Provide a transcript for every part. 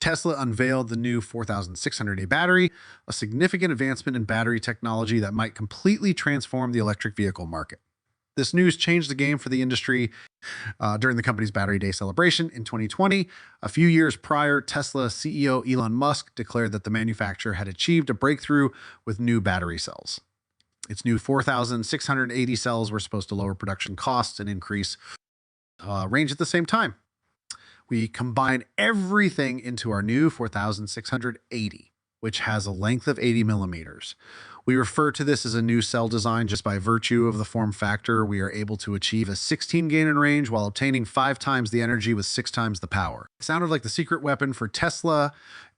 Tesla unveiled the new 4600A battery, a significant advancement in battery technology that might completely transform the electric vehicle market. This news changed the game for the industry during the company's Battery Day celebration in 2020. A few years prior, Tesla CEO Elon Musk declared that the manufacturer had achieved a breakthrough with new battery cells. Its new 4,680 cells were supposed to lower production costs and increase range at the same time. We combine everything into our new 4,680, which has a length of 80 millimeters. We refer to this as a new cell design just by virtue of the form factor. We are able to achieve a 16 gain in range while obtaining 5 times the energy with 6 times the power. It sounded like the secret weapon for Tesla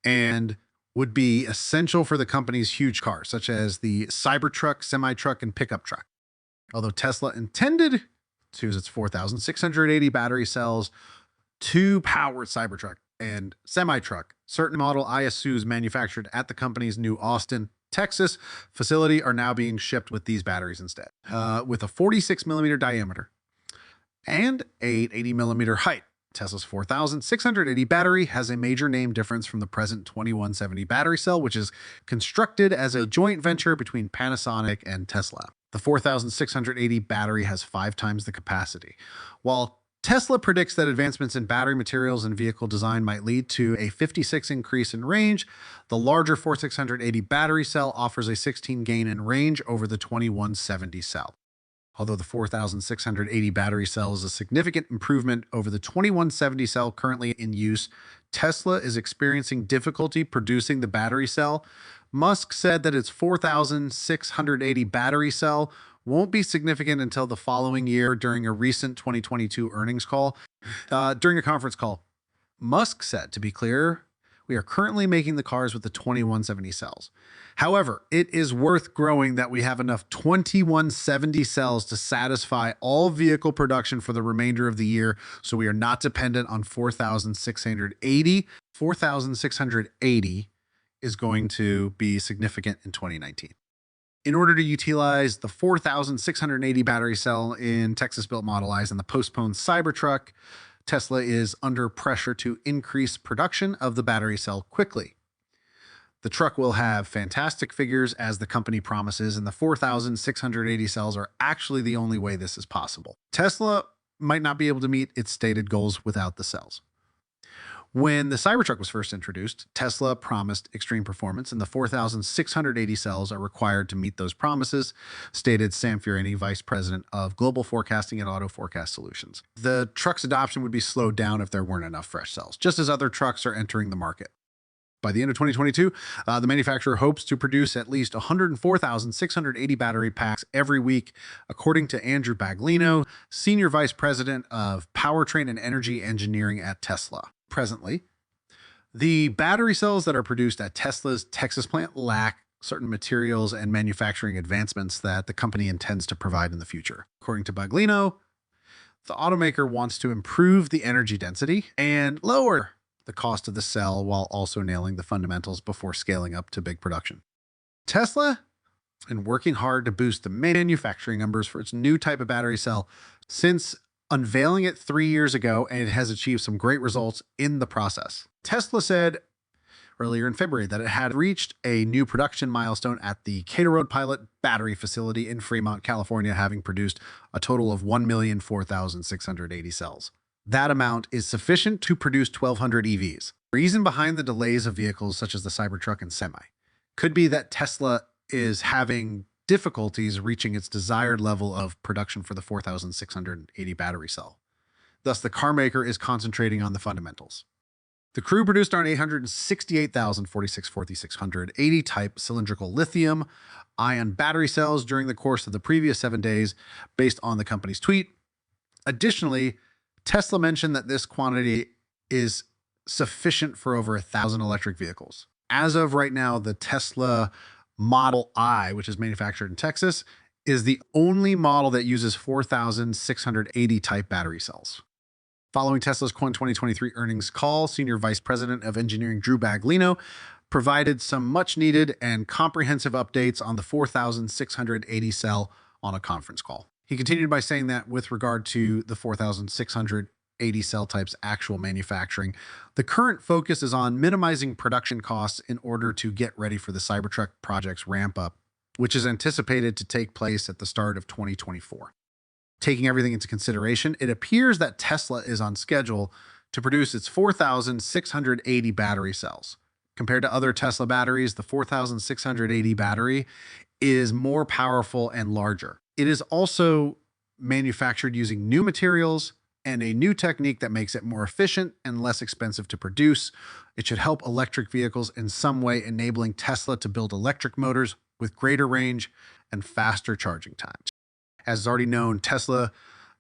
and would be essential for the company's huge cars, such as the Cybertruck, semi-truck, and pickup truck. Although Tesla intended to use its 4,680 battery cells to power Cybertruck and semi-truck, certain Model ISUs manufactured at the company's new Austin, Texas facility are now being shipped with these batteries instead, with a 46 millimeter diameter and a 80 millimeter height. Tesla's 4,680 battery has a major name difference from the present 2170 battery cell, which is constructed as a joint venture between Panasonic and Tesla. The 4,680 battery has 5 times the capacity. While Tesla predicts that advancements in battery materials and vehicle design might lead to a 56 increase in range, the larger 4680 battery cell offers a 16 gain in range over the 2170 cell. Although the 4680 battery cell is a significant improvement over the 2170 cell currently in use, Tesla is experiencing difficulty producing the battery cell. Musk said that its 4680 battery cell won't be significant until the following year during a recent 2022 earnings call. During a conference call, Musk said, to be clear, we are currently making the cars with the 2170 cells. However, it is worth growing that we have enough 2170 cells to satisfy all vehicle production for the remainder of the year, so we are not dependent on 4680. 4680 is going to be significant in 2019. In order to utilize the 4,680 battery cell in Texas-built Model Is and the postponed Cybertruck, Tesla is under pressure to increase production of the battery cell quickly. The truck will have fantastic figures, as the company promises, and the 4,680 cells are actually the only way this is possible. Tesla might not be able to meet its stated goals without the cells. When the Cybertruck was first introduced, Tesla promised extreme performance, and the 4,680 cells are required to meet those promises, stated Sam Fiorini, Vice President of Global Forecasting at Auto Forecast Solutions. The truck's adoption would be slowed down if there weren't enough fresh cells, just as other trucks are entering the market. By the end of 2022, the manufacturer hopes to produce at least 104,680 battery packs every week, according to Andrew Baglino, Senior Vice President of Powertrain and Energy Engineering at Tesla. Presently, the battery cells that are produced at Tesla's Texas plant lack certain materials and manufacturing advancements that the company intends to provide in the future. According to Baglino, the automaker wants to improve the energy density and lower the cost of the cell while also nailing the fundamentals before scaling up to big production. Tesla has been working hard to boost the manufacturing numbers for its new type of battery cell since unveiling it 3 years ago, and it has achieved some great results in the process. Tesla said earlier in February that it had reached a new production milestone at the Cato Road Pilot battery facility in Fremont, California, having produced a total of 1,004,680 cells. That amount is sufficient to produce 1,200 EVs. The reason behind the delays of vehicles such as the Cybertruck and Semi could be that Tesla is having difficulties reaching its desired level of production for the 4,680 battery cell. Thus, the car maker is concentrating on the fundamentals. The crew produced around 868,046 type cylindrical lithium ion battery cells during the course of the previous 7 days, based on the company's tweet. Additionally, Tesla mentioned that this quantity is sufficient for over 1,000 electric vehicles. As of right now, the Tesla Model I, which is manufactured in Texas, is the only model that uses 4,680 type battery cells. Following Tesla's Q1 2023 earnings call, Senior Vice President of Engineering Drew Baglino provided some much needed and comprehensive updates on the 4,680 cell on a conference call. He continued by saying that with regard to the 4,680 80 cell types actual manufacturing. The current focus is on minimizing production costs in order to get ready for the Cybertruck project's ramp up, which is anticipated to take place at the start of 2024. Taking everything into consideration, it appears that Tesla is on schedule to produce its 4,680 battery cells. Compared to other Tesla batteries, the 4,680 battery is more powerful and larger. It is also manufactured using new materials and a new technique that makes it more efficient and less expensive to produce. It should help electric vehicles in some way, enabling Tesla to build electric motors with greater range and faster charging times. As is already known, Tesla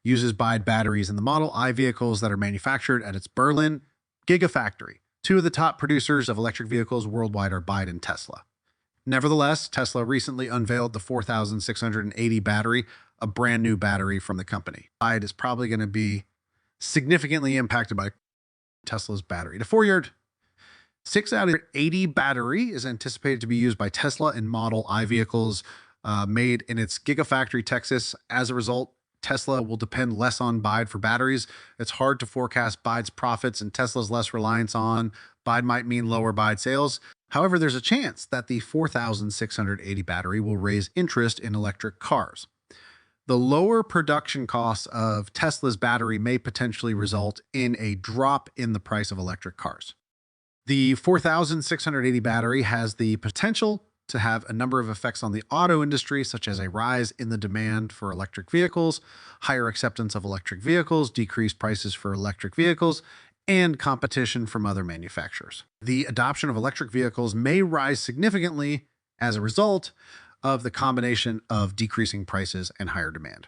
uses BYD batteries in the Model I vehicles that are manufactured at its Berlin Gigafactory. Two of the top producers of electric vehicles worldwide are BYD and Tesla. Nevertheless, Tesla recently unveiled the 4,680 battery, a brand new battery from the company. BYD is probably going to be significantly impacted by Tesla's battery. The 6 out of 80 battery is anticipated to be used by Tesla in Model I vehicles made in its Gigafactory, Texas. As a result, Tesla will depend less on BYD for batteries. It's hard to forecast BYD's profits, and Tesla's less reliance on BYD might mean lower BYD sales. However, there's a chance that the 4,680 battery will raise interest in electric cars. The lower production costs of Tesla's battery may potentially result in a drop in the price of electric cars. The 4,680 battery has the potential to have a number of effects on the auto industry, such as a rise in the demand for electric vehicles, higher acceptance of electric vehicles, decreased prices for electric vehicles, and competition from other manufacturers. The adoption of electric vehicles may rise significantly as a result of the combination of decreasing prices and higher demand.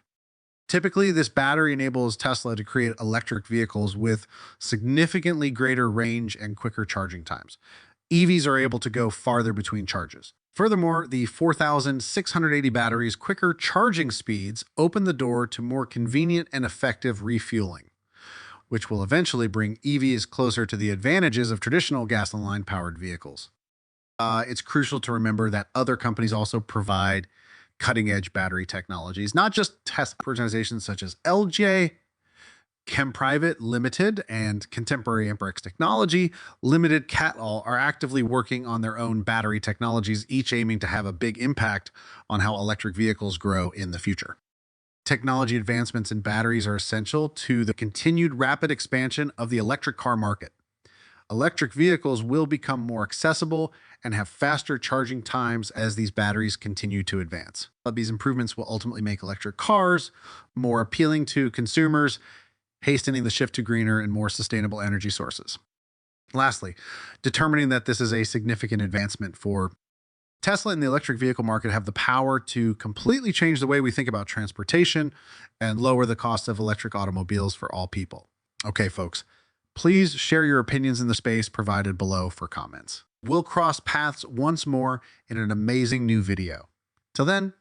Typically, this battery enables Tesla to create electric vehicles with significantly greater range and quicker charging times. EVs are able to go farther between charges. Furthermore, the 4,680 battery's quicker charging speeds open the door to more convenient and effective refueling, which will eventually bring EVs closer to the advantages of traditional gasoline-powered vehicles. It's crucial to remember that other companies also provide cutting-edge battery technologies, not just Tesla. Organizations such as LJ, ChemPrivate Limited, and Contemporary Amperex Technology Limited Catall are actively working on their own battery technologies, each aiming to have a big impact on how electric vehicles grow in the future. Technology advancements in batteries are essential to the continued rapid expansion of the electric car market. Electric vehicles will become more accessible and have faster charging times as these batteries continue to advance. But these improvements will ultimately make electric cars more appealing to consumers, hastening the shift to greener and more sustainable energy sources. Lastly, determining that this is a significant advancement for Tesla and the electric vehicle market have the power to completely change the way we think about transportation and lower the cost of electric automobiles for all people. Okay, folks, please share your opinions in the space provided below for comments. We'll cross paths once more in an amazing new video. Till then,